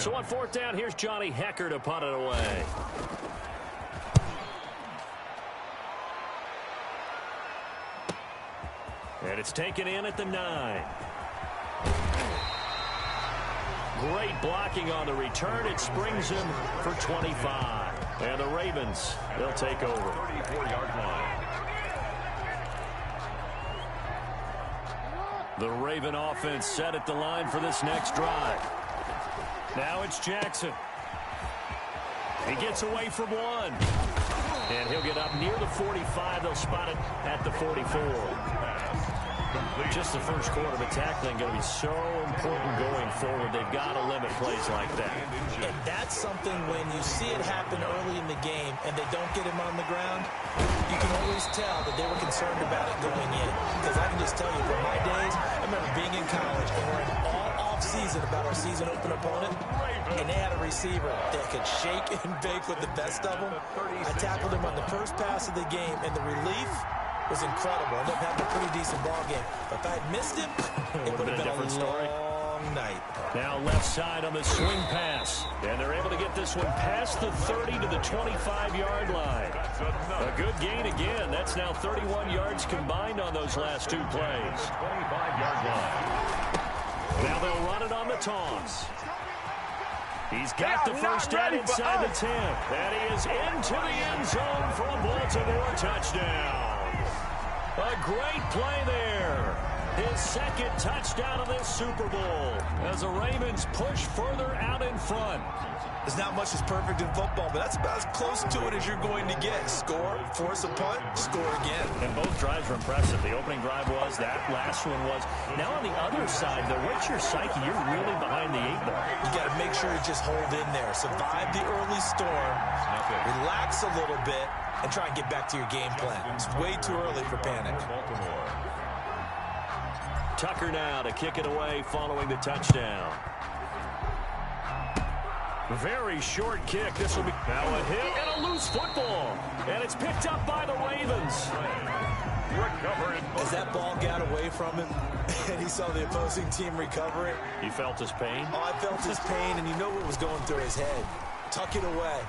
So on fourth down, here's Johnny Hekker to punt it away. And it's taken in at the 9. Great blocking on the return. It springs him for 25. And the Ravens, they'll take over. 34-yard line. The Raven offense set at the line for this next drive. Now it's Jackson. He gets away from one. And he'll get up near the 45. They'll spot it at the 44. Just the first quarter of a tackling going to be so important going forward. They've got to limit plays like that. And that's something when you see it happen early in the game and they don't get him on the ground, you can always tell that they were concerned about it going in. Because I can just tell you from my days, I remember being in college and worrying all off-season about our season open opponent, and they had a receiver that could shake and bake with the best of them. I tackled him on the first pass of the game, and the relief was incredible. I ended up having a pretty decent ball game. But if I had missed him, it would have been a different story. Long night. Now left side on the swing pass. And they're able to get this one past the 30 to the 25-yard line. A good gain again. That's now 31 yards combined on those last two plays. 25-yard line. Now they'll run it on the toss. He's got the first down inside the 10. And he is into the end zone for a Baltimore touchdown. A great play there. His second touchdown of this Super Bowl as the Ravens push further out in front. There's not much that's perfect in football, but that's about as close to it as you're going to get. Score, force a punt, score again. And both drives were impressive. The opening drive was, that last one was. Now on the other side, though, what's your psyche? You're really behind the 8 ball. You got to make sure you just hold in there. Survive the early storm, relax a little bit, and try and get back to your game plan. It's way too early for panic. Tucker now to kick it away following the touchdown. Very short kick. This will be now a hit and a loose football. And it's picked up by the Ravens. As that ball got away from him and he saw the opposing team recover it. You felt his pain? Oh, I felt his pain, and you know what was going through his head. Tuck it away.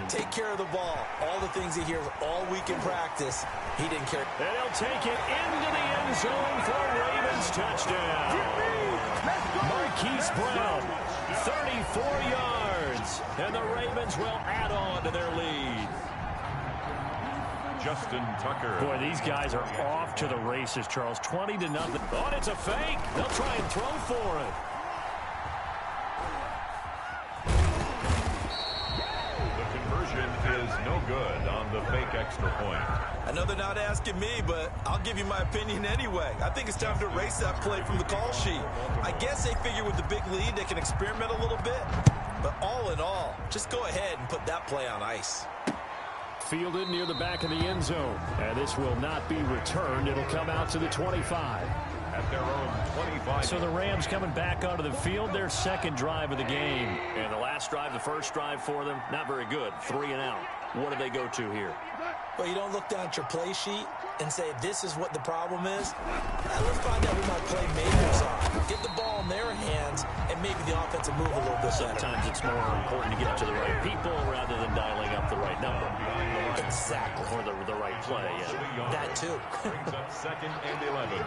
Take care of the ball. All the things he hears all week in practice, he didn't care. And he'll take it into the end zone for a Ravens touchdown. Marquise Brown, 34 yards. And the Ravens will add on to their lead. Justin Tucker. Boy, these guys are off to the races, Charles. 20-0. Oh, it's a fake. They'll try and throw for it. Is no good on the fake extra point. I know they're not asking me, but I'll give you my opinion anyway. I think it's time to erase that play from the call sheet. I guess they figure with the big lead they can experiment a little bit. But all in all, just go ahead and put that play on ice. Fielded near the back of the end zone. And this will not be returned. It'll come out to the 25. At their own 25. So the Rams coming back onto the field, their second drive of the game. And the last drive, the first drive for them, not very good. 3 and out. What do they go to here? Well, you don't look down at your play sheet and say, this is what the problem is. Let's find out who my playmakers are. Get the ball in their hands, and maybe the offensive move a little bit better. Sometimes it's more important to get to the right people rather than dialing up the right number. Exactly. Or the right play, yeah. That too. Brings up 2nd and 11.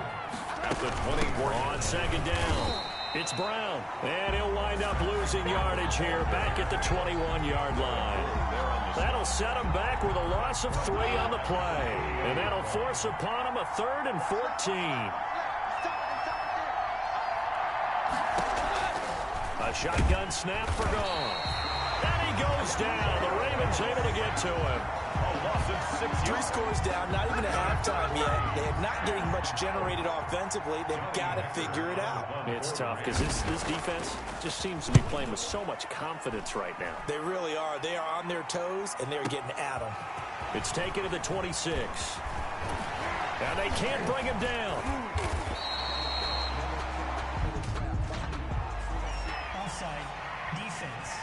At the 24. On second down, it's Brown. And he'll wind up losing yardage here back at the 21-yard line. That'll set him back with a loss of 3 on the play. And that'll force upon him a 3rd and 14. A shotgun snap for gone. And he goes down. The Ravens able to get to him. A loss of 6 3 scores down, not even at halftime yet. They're not getting much generated offensively. They've got to figure it out. It's tough because this defense just seems to be playing with so much confidence right now. They really are. They are on their toes, and they're getting at them. It's taken to the 26. And they can't bring him down. Offside, defense.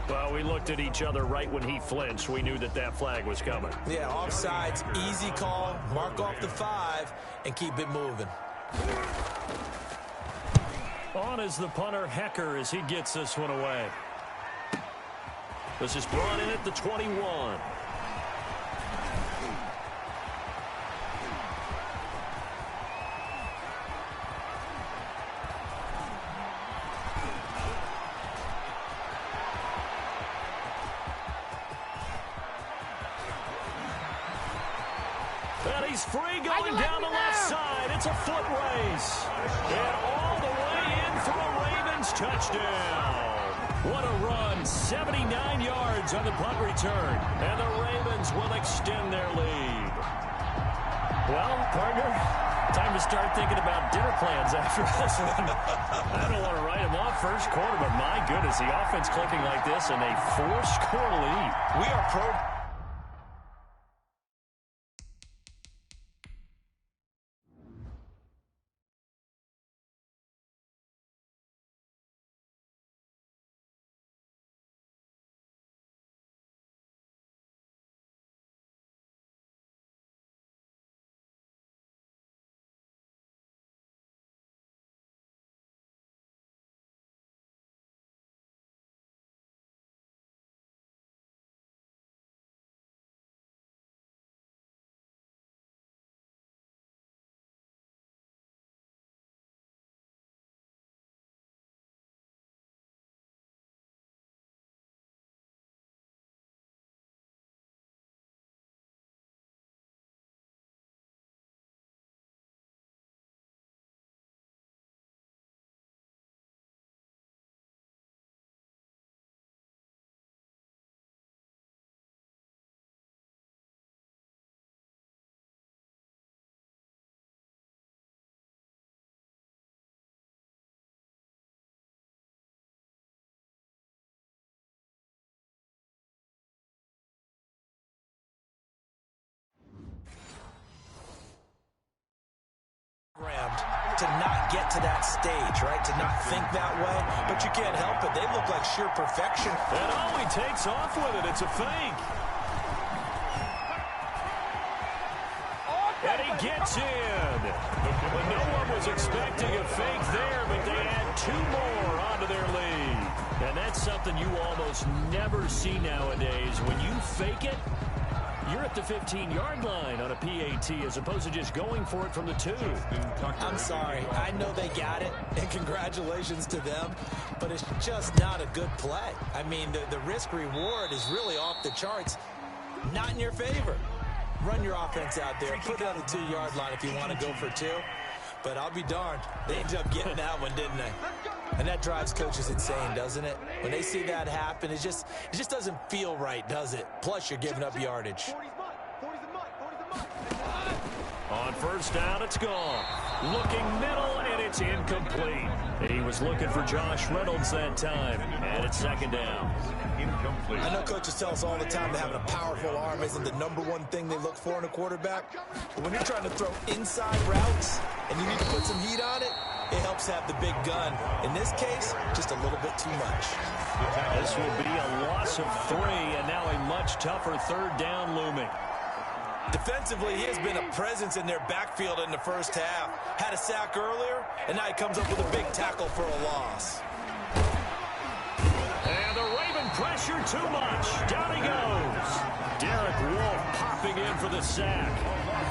Well, we looked at each other right when he flinched. We knew that flag was coming. Yeah, offsides, easy call. Mark off the 5 and keep it moving. On is the punter, Hecker, as he gets this one away. This is brought in at the 21. And he's free going down the left side. It's a foot race. And all the way in for a Ravens touchdown. What a run. 79 yards on the punt return. And the Ravens will extend their lead. Well, partner, time to start thinking about dinner plans after this one. I don't want to write them off first quarter, but my goodness, the offense clicking like this and a 4-score lead. We are pro. To not get to that stage, right? To not think that way, but you can't help it. They look like sheer perfection. And oh, he takes off with it. It's a fake. And he gets in. But no one was expecting a fake there, but they add 2 more onto their lead. And that's something you almost never see nowadays. When you fake it, you're at the 15-yard line on a PAT as opposed to just going for it from the 2. I'm sorry. I know they got it, and congratulations to them, but it's just not a good play. I mean, the risk-reward is really off the charts. Not in your favor. Run your offense out there. Put it on the 2-yard line if you want to go for 2. But I'll be darned. They ended up getting that one, didn't they? And that drives coaches insane, doesn't it? When they see that happen, it just doesn't feel right, does it? Plus, you're giving up yardage. On first down, it's gone. Looking middle, and it's incomplete. He was looking for Josh Reynolds that time, and it's second down. Incomplete. I know coaches tell us all the time that having a powerful arm isn't the #1 thing they look for in a quarterback. But when you're trying to throw inside routes and you need to put some heat on it, it helps have the big gun. In this case, just a little bit too much. This will be a loss of 3, and now a much tougher third down looming. Defensively, he has been a presence in their backfield in the first half. Had a sack earlier, and now he comes up with a big tackle for a loss. And the Raven pressure too much. Down he goes. Derek Wolfe popping in for the sack.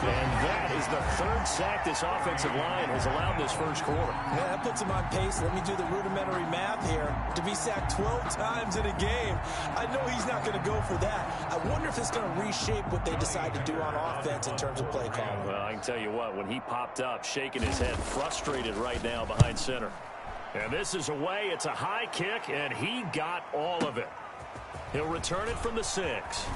And that is the 3rd sack this offensive line has allowed this first quarter. Yeah, that puts him on pace. Let me do the rudimentary math here. To be sacked 12 times in a game, I know he's not going to go for that. I wonder if it's going to reshape what they decide to do on offense in terms of play calling. Well, I can tell you what, when he popped up, shaking his head, frustrated right now behind center. And this is away. It's a high kick, and he got all of it. He'll return it from the 6.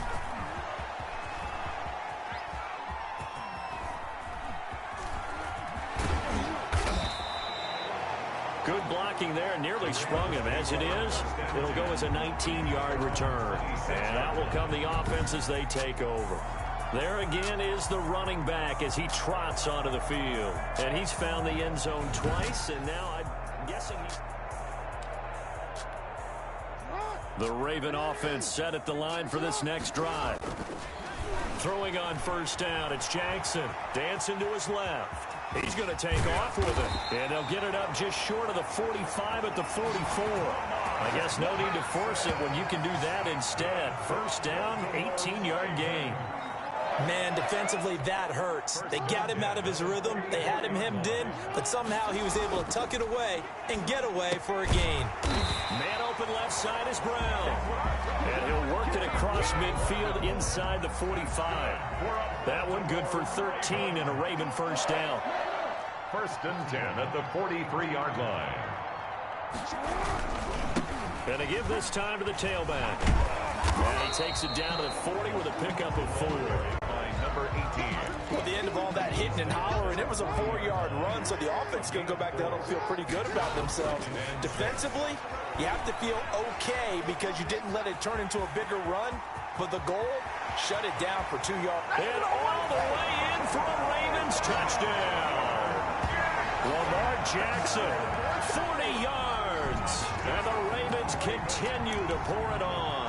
Good blocking there, nearly sprung him. As it is, it'll go as a 19-yard return. And out will come the offense as they take over. There again is the running back as he trots onto the field. And he's found the end zone twice, and now I'm guessing the Raven offense set at the line for this next drive. Throwing on first down, it's Jackson. Dancing to his left. He's going to take off with it. And they'll get it up just short of the 45 at the 44. I guess no need to force it when you can do that instead. First down, 18-yard gain. Man, defensively, that hurts. They got him out of his rhythm. They had him hemmed in, but somehow he was able to tuck it away and get away for a gain. Man open left side is Brown. And he'll work it across midfield inside the 45. That one good for 13 and a Raven first down. First and 10 at the 43-yard line. Going to give this time to the tailback. And he takes it down to the 40 with a pickup of 4. Number 18. Well, at the end of all that hitting and hollering, it was a 4-yard run, so the offense is going to go back there and feel pretty good about themselves. Defensively, you have to feel okay because you didn't let it turn into a bigger run, but the goal, shut it down for 2 yards. And all the way in for a Ravens touchdown. Lamar Jackson, 40 yards. And the Ravens continue to pour it on.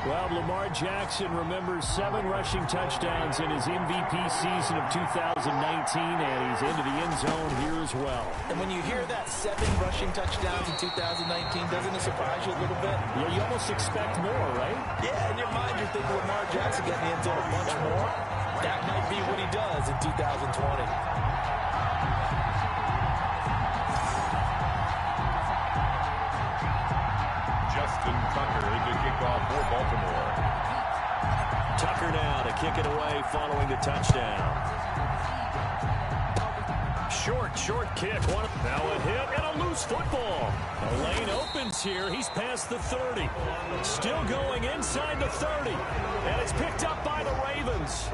Well, Lamar Jackson remembers 7 rushing touchdowns in his MVP season of 2019, and he's into the end zone here as well. And when you hear that 7 rushing touchdowns in 2019, doesn't it surprise you a little bit? Yeah, you almost expect more, right? Yeah, in your mind you're thinking Lamar Jackson getting the end zone a bunch more. That might be what he does in 2020. Justin Tucker to kick off for Baltimore. Tucker now to kick it away following the touchdown. Short kick. Now a hit and a loose football. The lane opens here. He's past the 30. Still going inside the 30. And it's picked up by the Ravens.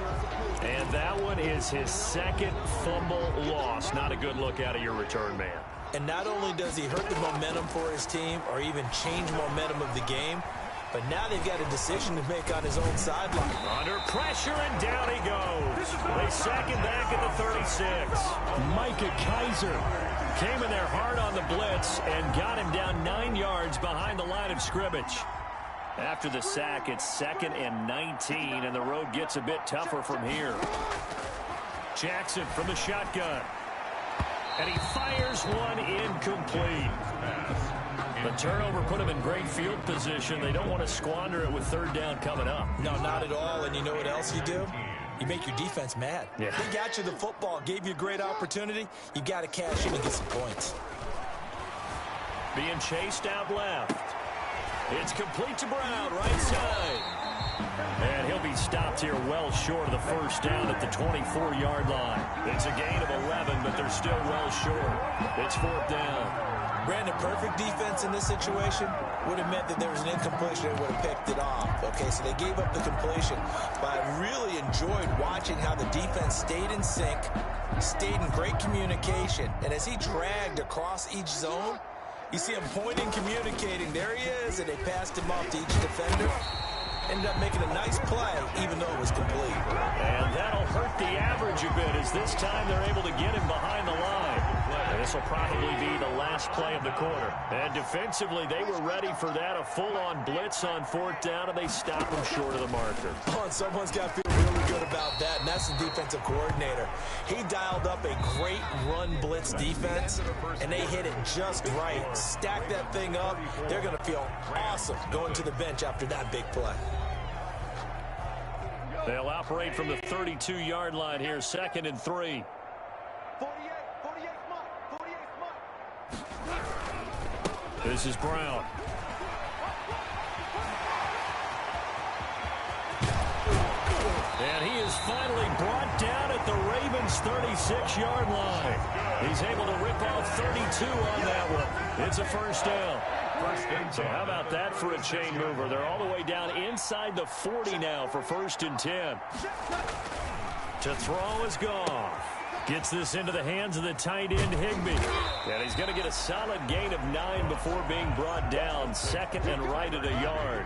And that one is his second fumble loss. Not a good look out of your return man. And not only does he hurt the momentum for his team or even change momentum of the game, but now they've got a decision to make on his own sideline. Under pressure, and down he goes. They sack him back at the 36. Micah Kiser came in there hard on the blitz and got him down 9 yards behind the line of scrimmage. After the sack, it's 2nd and 19, and the road gets a bit tougher from here. Jackson from the shotgun. And he fires one incomplete. The turnover put him in great field position. They don't want to squander it with 3rd down coming up. No, not at all. And you know what else you do? You make your defense mad. Yeah. They got you the football, gave you a great opportunity. You got to cash in and get some points. Being chased out left. It's complete to Brown, right side. And he'll be stopped here well short of the first down at the 24-yard line. It's a gain of 11, but they're still well short. It's 4th down. Brandon, perfect defense in this situation would have meant that there was an incompletion and would have picked it off. Okay, so they gave up the completion. But I really enjoyed watching how the defense stayed in sync, stayed in great communication. And as he dragged across each zone, you see him pointing, communicating. There he is, and they passed him off to each defender. Ended up making a nice play, even though it was complete. And that'll hurt the average a bit, as this time they're able to get him behind the line. And this will probably be the last play of the quarter. And defensively, they were ready for that, a full-on blitz on 4th down, and they stop him short of the marker. Oh, and someone's got to feel really good about that, and that's the defensive coordinator. He dialed up a great run blitz defense, and they hit it just right. Stack that thing up. They're going to feel awesome going to the bench after that big play. They'll operate from the 32-yard line here, 2nd and 3. This is Brown. And he is finally brought down at the Ravens' 36-yard line. He's able to rip off 32 on that one. It's a first down. So how about that for a chain mover? They're all the way down inside the 40 now for 1st and 10. To throw is Goff. Gets this into the hands of the tight end, Higbee. And he's going to get a solid gain of 9 before being brought down. 2nd and right at a yard.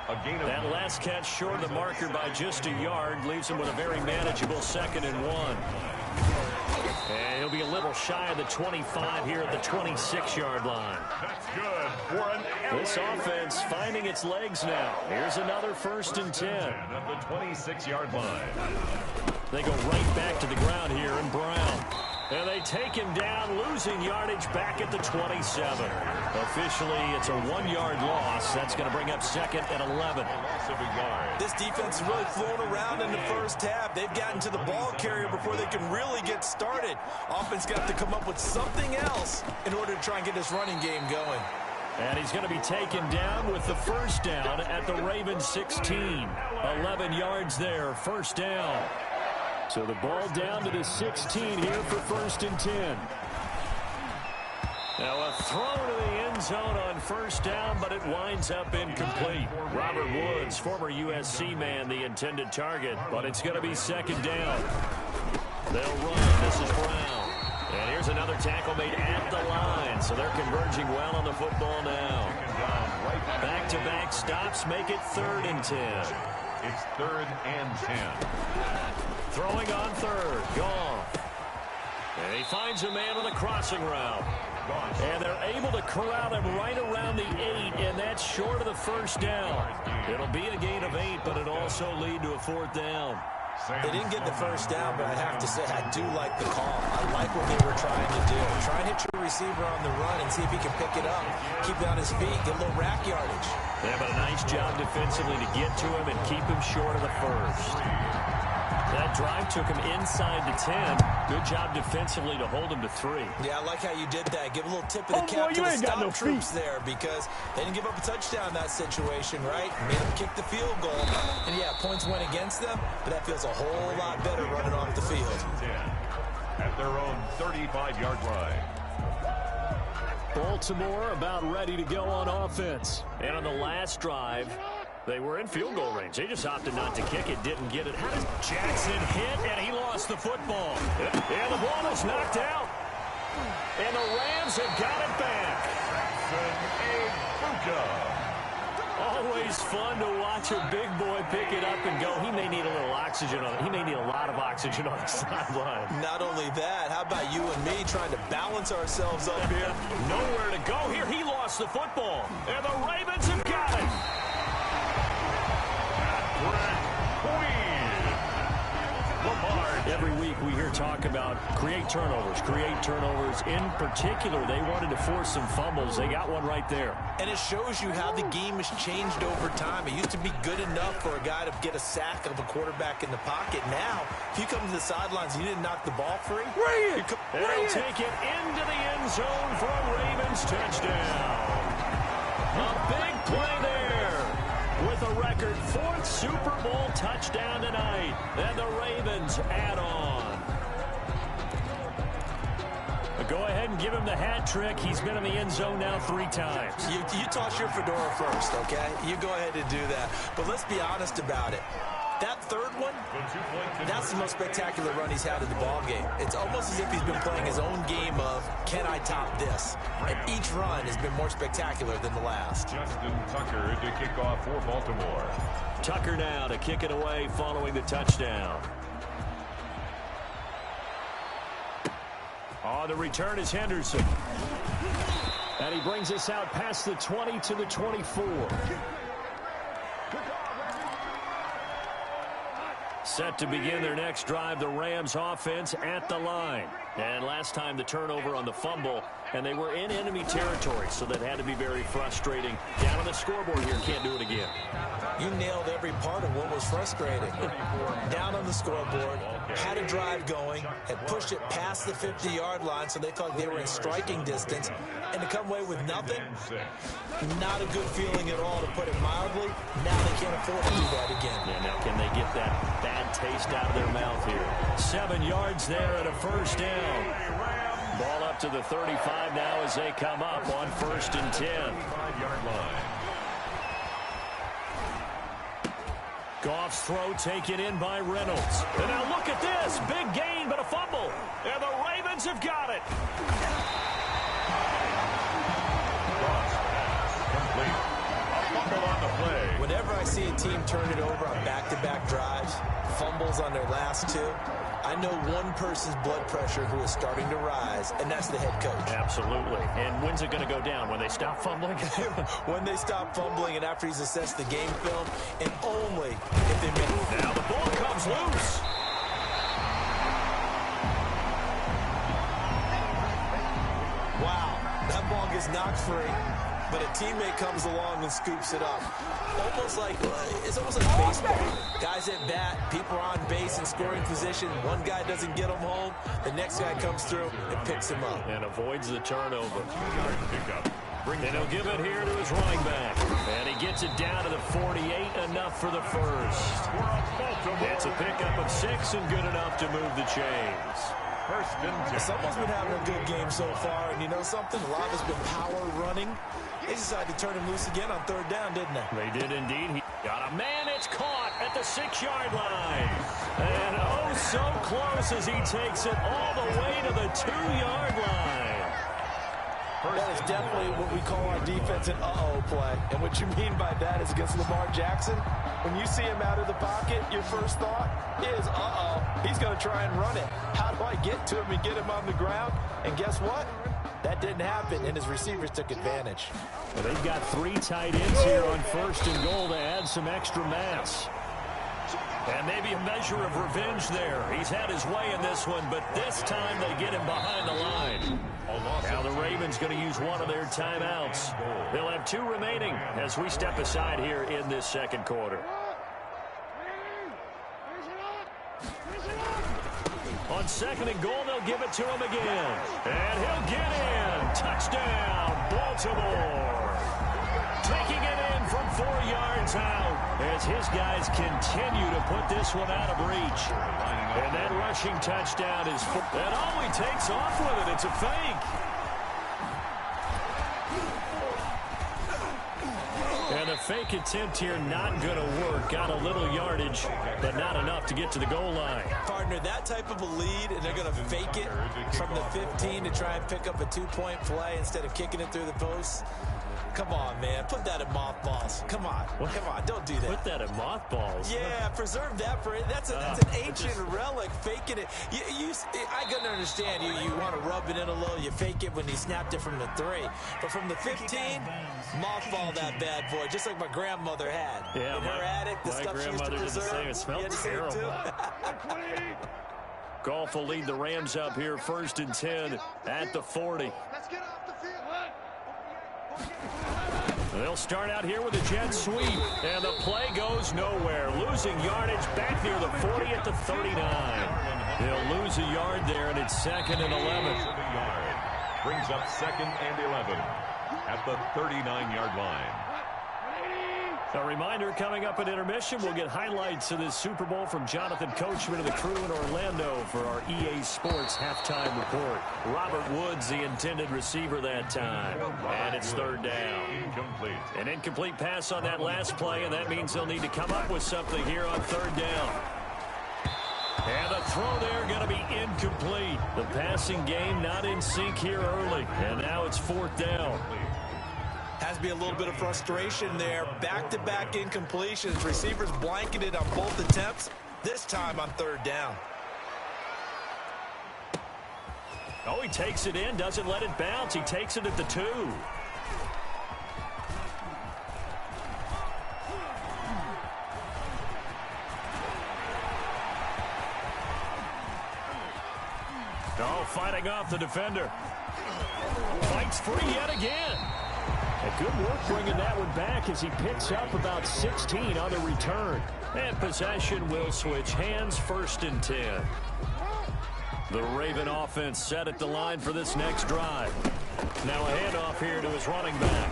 That last catch short of the marker by just a yard leaves him with a very manageable 2nd and 1. And he'll be a little shy of the 25 here at the 26-yard line. That's good. This offense finding its legs now. Here's another 1st and 10. At the 26-yard line. They go right back to the ground here in Brown. And they take him down, losing yardage back at the 27. Officially, it's a 1-yard loss. That's going to bring up second and 11. This defense is really flown around in the first half. They've gotten to the ball carrier before they can really get started. Offense got to come up with something else in order to try and get this running game going. And he's going to be taken down with the first down at the Ravens 16. 11 yards there, first down. So the ball down to the 16 here for first and 10. Now a throw to the end zone on first down, but it winds up incomplete. Robert Woods, former USC man, the intended target, but it's going to be second down. They'll run. This is Brown. And here's another tackle made at the line, so they're converging well on the football now. Back-to-back stops make it 3rd and 10. It's 3rd and 10. Throwing on third. Gone. And he finds a man on the crossing route. And they're able to corral him right around the 8, and that's short of the first down. It'll be a gain of 8, but it'll also lead to a 4th down. They didn't get the first down, but I have to say I do like the call. I like what they were trying to do. Try and hit your receiver on the run and see if he can pick it up. Keep it on his feet, get a little rack yardage. Yeah, but a nice job defensively to get to him and keep him short of the first. That drive took him inside the 10. Good job defensively to hold him to 3. Yeah, I like how you did that. Give a little tip of the cap to the stop troops there, because they didn't give up a touchdown in that situation, right? Made them kick the field goal. And, yeah, points went against them, but that feels a whole lot better running off the field. At their own 35-yard line. Baltimore about ready to go on offense. And on the last drive, they were in field goal range. They just opted not to kick it, didn't get it. How does Jackson hit? And he lost the football. And the ball is knocked out. And the Rams have got it back. Always fun to watch a big boy pick it up and go. He may need a little oxygen on it. He may need a lot of oxygen on the sideline. Not only that, how about you and me trying to balance ourselves up here? Nowhere to go here. He lost the football. And the Ravens have got it. Every week we hear talk about create turnovers. In particular, they wanted to force some fumbles. They got one right there. And it shows you how the game has changed over time. It used to be good enough for a guy to get a sack of a quarterback in the pocket. Now, if you come to the sidelines and you didn't knock the ball free, they'll take it into the end zone for a Ravens touchdown. A big play there. With a record 4th Super Bowl touchdown tonight. And the Ravens add on. Go ahead and give him the hat trick. He's been in the end zone now 3 times. You toss your fedora first, okay? You go ahead and do that. But let's be honest about it. That third one, that's the most spectacular run he's had in the ball game. It's almost as if he's been playing his own game of, can I top this? And each run has been more spectacular than the last. Justin Tucker to kick off for Baltimore. Tucker now to kick it away following the touchdown. Oh, the return is Henderson. And he brings us out past the 20 to the 24. Set to begin their next drive, the Rams offense at the line. And last time the turnover on the fumble, and they were in enemy territory, so that had to be very frustrating. Down on the scoreboard here, can't do it again. You nailed every part of what was frustrating. Down on the scoreboard, had a drive going, had pushed it past the 50-yard line, so they felt like they were in striking distance, and to come away with nothing, not a good feeling at all, to put it mildly. Now they can't afford to do that again. Yeah, now can they get that bad taste out of their mouth here? 7 yards there and a first down. Ball up to the 35 now as they come up on 1st and 10. 5-yard line. Goff's throw taken in by Reynolds. And now look at this. Big gain, but a fumble. And the Ravens have got it. Complete. A fumble on the play. Whenever I see a team turn it over on back-to-back drives, fumbles on their last 2, I know one person's blood pressure who is starting to rise, and that's the head coach. Absolutely. And when's it going to go down? When they stop fumbling? When they stop fumbling and after he's assessed the game film, and only if they make it. Now the ball comes loose. That ball gets knocked free, but a teammate comes along and scoops it up. It's almost like baseball. Guys at bat, people are on base in scoring position. One guy doesn't get him home. The next guy comes through and picks him up. And avoids the turnover. And he'll give it here to his running back. And he gets it down to the 48, enough for the first. It's a pickup of 6 and good enough to move the chains. Someone's been having a good game so far, and you know something? A lot has been power running. They decided to turn him loose again on 3rd down, didn't they? They did indeed. He got a man. It's caught at the 6-yard line. And oh, so close as he takes it all the way to the 2-yard line. That is definitely what we call our defense an uh-oh play. And what you mean by that is against Lamar Jackson, when you see him out of the pocket, your first thought is, uh-oh, he's going to try and run it. How do I get to him and get him on the ground? And guess what? That didn't happen, and his receivers took advantage. Well, they've got 3 tight ends here on 1st and goal to add some extra mass. And maybe a measure of revenge there. He's had his way in this one, but this time they get him behind the line. Now the Ravens going to use one of their timeouts. They'll have 2 remaining as we step aside here in this 2nd quarter. On 2nd and goal, they'll give it to him again. And he'll get in. Touchdown, Baltimore. Taking it in from 4 yards out as his guys continue to put this one out of reach. And that rushing touchdown is full. And all he takes off with it, it's a fake. And the fake attempt here not going to work. Got a little yardage, but not enough to get to the goal line. Partner, that type of a lead, and they're going to fake it from the 15 to try and pick up a 2-point play instead of kicking it through the posts. Come on, man. Put that in mothballs. Come on. Come on. Don't do that. Put that in mothballs? Yeah, preserve that for it. That's an ancient relic. Faking it. I couldn't understand. You want to rub it in a little. You fake it when he snapped it from the 3. But from the 15, mothball that bad boy, just like my grandmother had. Yeah, in her attic, the stuff she used to preserve. Did the same. It smelled terrible. Goff will lead the Rams up here 1st and 10 at the 40. Let's get off the field. They'll start out here with a jet sweep, and the play goes nowhere. Losing yardage back near the 40 at the 39. They'll lose a yard there, and it's 2nd and 11. Brings up 2nd and 11 at the 39-yard line. A reminder, coming up at intermission, we'll get highlights of this Super Bowl from Jonathan Coachman and the crew in Orlando for our EA Sports halftime report. Robert Woods, the intended receiver that time. And it's 3rd down. Incomplete. An incomplete pass on that last play, and that means they'll need to come up with something here on 3rd down. And the throw there going to be incomplete. The passing game not in sync here early. And now it's 4th down. Has to be a little bit of frustration there. Back-to-back incompletions. Receivers blanketed on both attempts. This time on 3rd down. Oh, he takes it in, doesn't let it bounce. He takes it at the 2. Oh, fighting off the defender. Fights free yet again. A good work bringing that one back as he picks up about 16 on the return. And possession will switch hands, 1st and 10. The Raven offense set at the line for this next drive. Now a handoff here to his running back.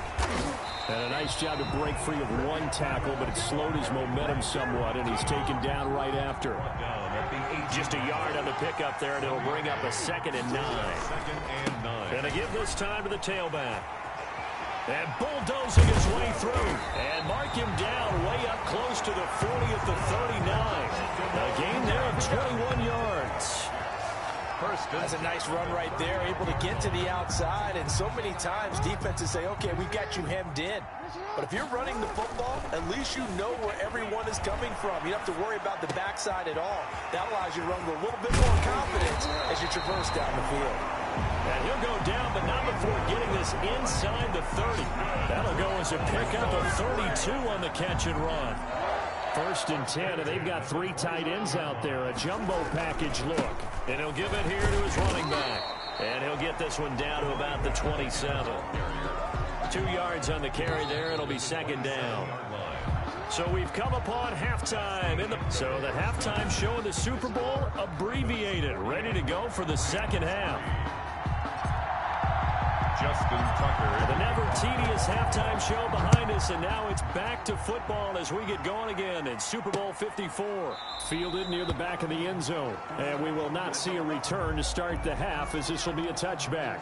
And a nice job to break free of 1 tackle, but it slowed his momentum somewhat, and he's taken down right after. Just a yard on the pickup there, and it'll bring up a 2nd and 9. 2nd and 9. And to give this time to the tailback. And bulldozing his way through. And mark him down way up close to the 40 at the 39. A gain there of 21 yards. That's a nice run right there, able to get to the outside. And so many times defenses say, okay, we've got you hemmed in. But if you're running the football, at least you know where everyone is coming from. You don't have to worry about the backside at all. That allows you to run with a little bit more confidence as you traverse down the field. And he'll go down, but not before getting this inside the 30. That'll go as a pickup of 32 on the catch and run. 1st and 10, and they've got 3 tight ends out there. A jumbo package look. And he'll give it here to his running back. And he'll get this one down to about the 27. 2 yards on the carry there. It'll be second down. So we've come upon halftime. So the halftime show in the Super Bowl abbreviated. Ready to go for the second half. Justin Tucker. The never tedious halftime show behind us, and now it's back to football as we get going again in Super Bowl 54. Fielded near the back of the end zone, and we will not see a return to start the half as this will be a touchback.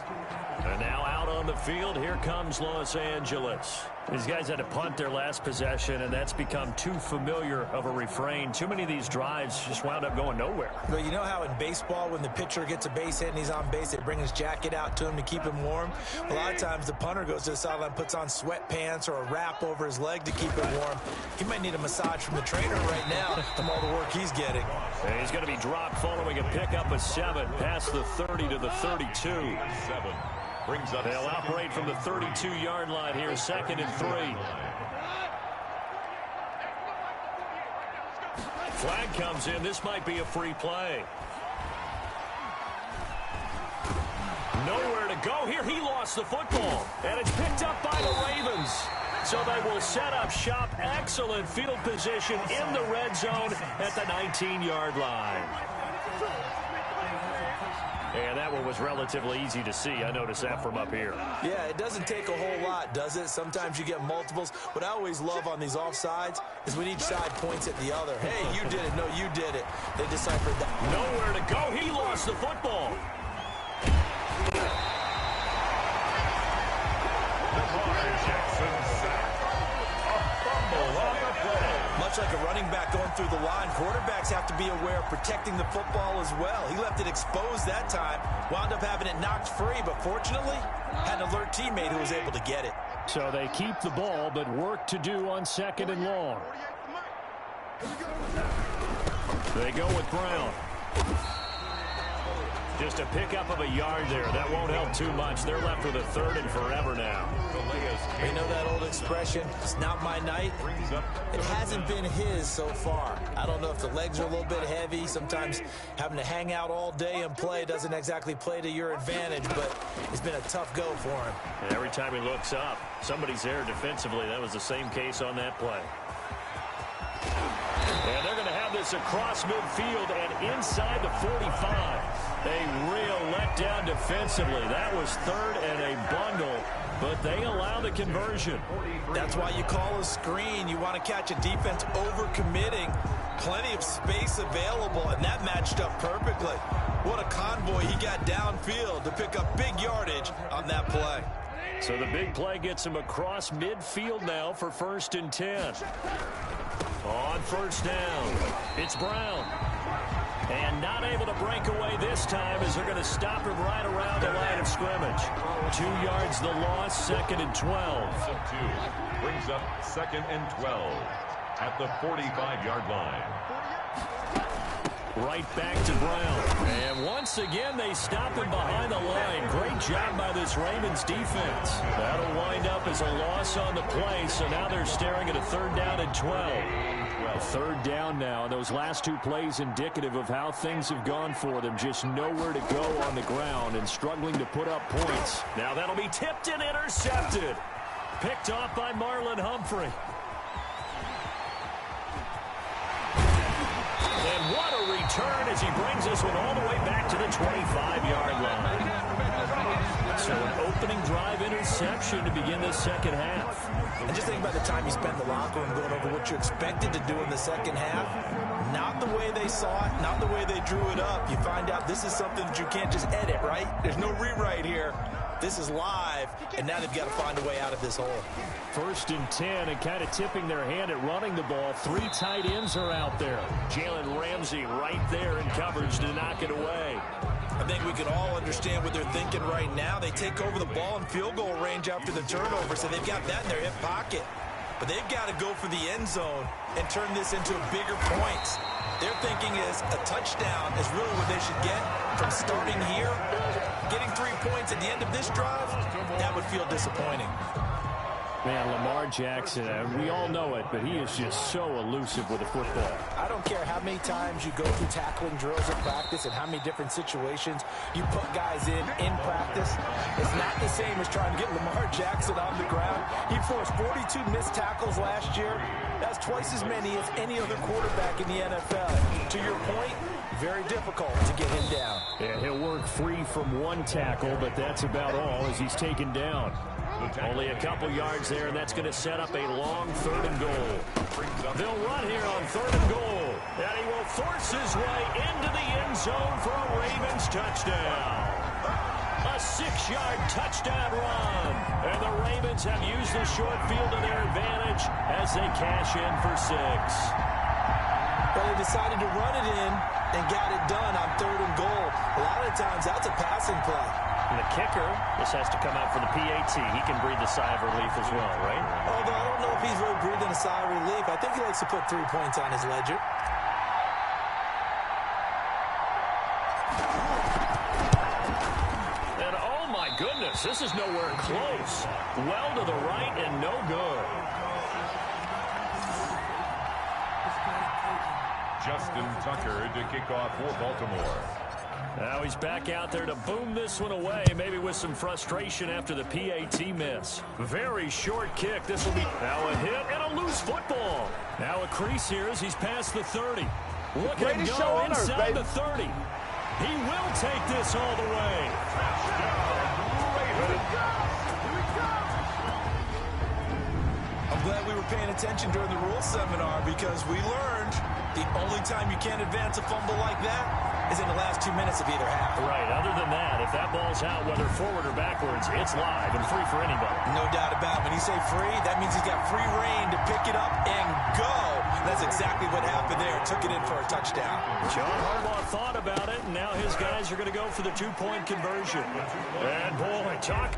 And now out on the field, here comes Los Angeles. These guys had to punt their last possession, and that's become too familiar of a refrain. Too many of these drives just wound up going nowhere. But you know how in baseball, when the pitcher gets a base hit and he's on base, they bring his jacket out to him to keep him warm? A lot of times the punter goes to the sideline, puts on sweatpants or a wrap over his leg to keep him warm. He might need a massage from the trainer right now from all the work he's getting. And he's going to be dropped following a pickup of 7 past the 30 to the 32. 7. Brings up. They'll operate from the 32-yard line here, 2nd and 3. Flag comes in. This might be a free play. Nowhere to go here. He lost the football, and it's picked up by the Ravens. So they will set up shop. Excellent field position in the red zone at the 19-yard line. And that one was relatively easy to see. I noticed that from up here. Yeah, it doesn't take a whole lot, does it? Sometimes you get multiples. What I always love on these offsides is when each side points at the other. Hey, you did it. No, you did it. They deciphered that. Nowhere to go. He lost the football. Jackson sack. A fumble on the play. Much like a running back going through the line, quarterbacks have to be aware of protecting the football as well. He left it exposed that time, wound up having it knocked free, but fortunately, had an alert teammate who was able to get it. So they keep the ball, but work to do on 2nd and long. They go with Brown. Just a pickup of a yard there. That won't help too much. They're left with a 3rd and forever now. You know that old expression, it's not my night? It hasn't been his so far. I don't know if the legs are a little bit heavy. Sometimes having to hang out all day and play doesn't exactly play to your advantage, but it's been a tough go for him. And every time he looks up, somebody's there defensively. That was the same case on that play. And they're going to have this across midfield and inside the 45. A real letdown defensively. That was 3rd and a bundle, but they allow the conversion. That's why you call a screen. You want to catch a defense overcommitting. Plenty of space available, and that matched up perfectly. What a convoy he got downfield to pick up big yardage on that play. So the big play gets him across midfield now for 1st and 10. On 1st down, it's Brown. And not able to break away this time as they're going to stop him right around the line of scrimmage. 2 yards the loss, 2nd and 12. Brings up 2nd and 12 at the 45-yard line. Right back to Brown. And once again, they stop him behind the line. Great job by this Ravens defense. That'll wind up as a loss on the play, so now they're staring at a 3rd down and 12. A 3rd down now. Those last 2 plays indicative of how things have gone for them. Just nowhere to go on the ground and struggling to put up points. Now that'll be tipped and intercepted. Picked off by Marlon Humphrey. And what a return as he brings this one all the way back to the 25-yard line. So an opening drive interception to begin this second half. And just think about the time you spent in the locker room going over what you expected to do in the second half. Not the way they saw it, not the way they drew it up. You find out this is something that you can't just edit, right? There's no rewrite here. This is live, and now they've got to find a way out of this hole. 1st and 10, and kind of tipping their hand at running the ball. 3 tight ends are out there. Jalen Ramsey right there in coverage to knock it away. I think we can all understand what they're thinking right now. They take over the ball in field goal range after the turnover, so they've got that in their hip pocket. But they've got to go for the end zone and turn this into bigger points. Their thinking is a touchdown is really what they should get from starting here. Getting 3 points at the end of this drive, that would feel disappointing. Man, Lamar Jackson, we all know it, but he is just so elusive with the football. I don't care how many times you go through tackling drills in practice and how many different situations you put guys in practice. It's not the same as trying to get Lamar Jackson on the ground. He forced 42 missed tackles last year. That's twice as many as any other quarterback in the NFL. To your point, very difficult to get him down. Yeah, he'll work free from one tackle, but that's about all as he's taken down. Only a couple yards there, and that's going to set up a long 3rd and goal. They'll run here on 3rd and goal, and he will force his way into the end zone for a Ravens touchdown. A 6-yard touchdown run, and the Ravens have used the short field to their advantage as they cash in for 6. But they decided to run it in and got it done on 3rd and goal. A lot of times, that's a passing play. And the kicker, this has to come out for the PAT. He can breathe a sigh of relief as well, right? Although I don't know if he's really breathing a sigh of relief. I think he likes to put 3 points on his ledger. And oh my goodness, this is nowhere close. Well to the right and no good. Justin Tucker to kick off for Baltimore. Now he's back out there to boom this one away, maybe with some frustration after the PAT miss. Very short kick. This will be now a hit and a loose football. Now a crease here as he's past the 30. Look at him go inside the 30. He will take this all the way. I'm glad we were paying attention during the rules seminar because we learned the only time you can't advance a fumble like that is in the last 2 minutes of either half. Right. Other than that, if that ball's out, whether forward or backwards, it's live and free for anybody. No doubt about it. When you say free, that means he's got free reign to pick it up and go. That's exactly what happened there. Took it in for a touchdown. John Harbaugh thought about it, and now his guys are going to go for the 2-point conversion. And boy, talk.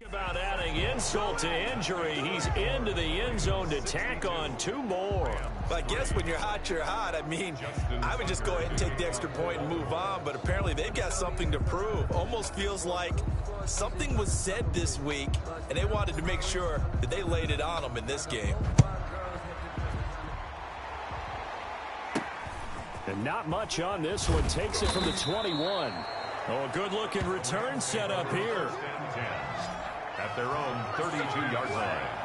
About adding insult to injury, he's into the end zone to tack on 2 more. But I guess when you're hot, you're hot. I mean, I would just go ahead and take the extra point and move on, but apparently they've got something to prove. Almost feels like something was said this week, and they wanted to make sure that they laid it on them in this game. And not much on this one. Takes it from the 21. Oh, good-looking return set up here. At their own 32-yard line.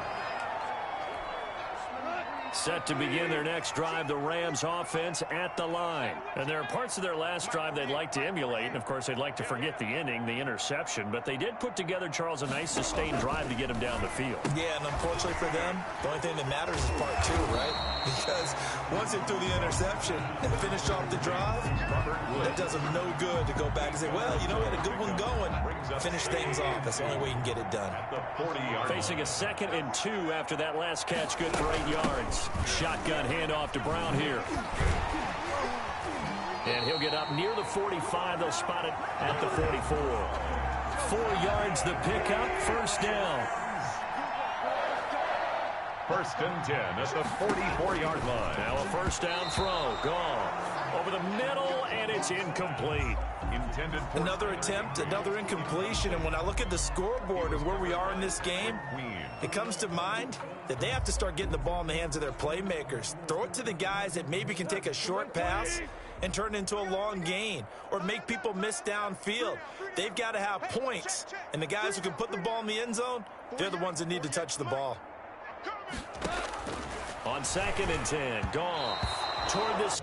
Set to begin their next drive, the Rams offense at the line. And there are parts of their last drive they'd like to emulate. And, of course, they'd like to forget the inning, the interception. But they did put together, Charles, a nice sustained drive to get him down the field. Yeah, and unfortunately for them, the only thing that matters is part 2, right? Because once they threw the interception and finished off the drive, that does them no good to go back and say, well, you know, we had a good one going. Finish things off. That's the only way you can get it done. Facing a 2nd and 2 after that last catch, good for 8 yards. Shotgun handoff to Brown here. And he'll get up near the 45. They'll spot it at the 44. 4 yards the pickup, 1st down. 1st and 10 at the 44-yard line. Now a 1st down throw. Gone. Over the middle, and it's incomplete. Intended for another attempt, another incompletion. And when I look at the scoreboard and where we are in this game, it comes to mind that they have to start getting the ball in the hands of their playmakers. Throw it to the guys that maybe can take a short pass and turn it into a long gain or make people miss downfield. They've got to have points, and the guys who can put the ball in the end zone, they're the ones that need to touch the ball. On 2nd and 10, Goff toward this.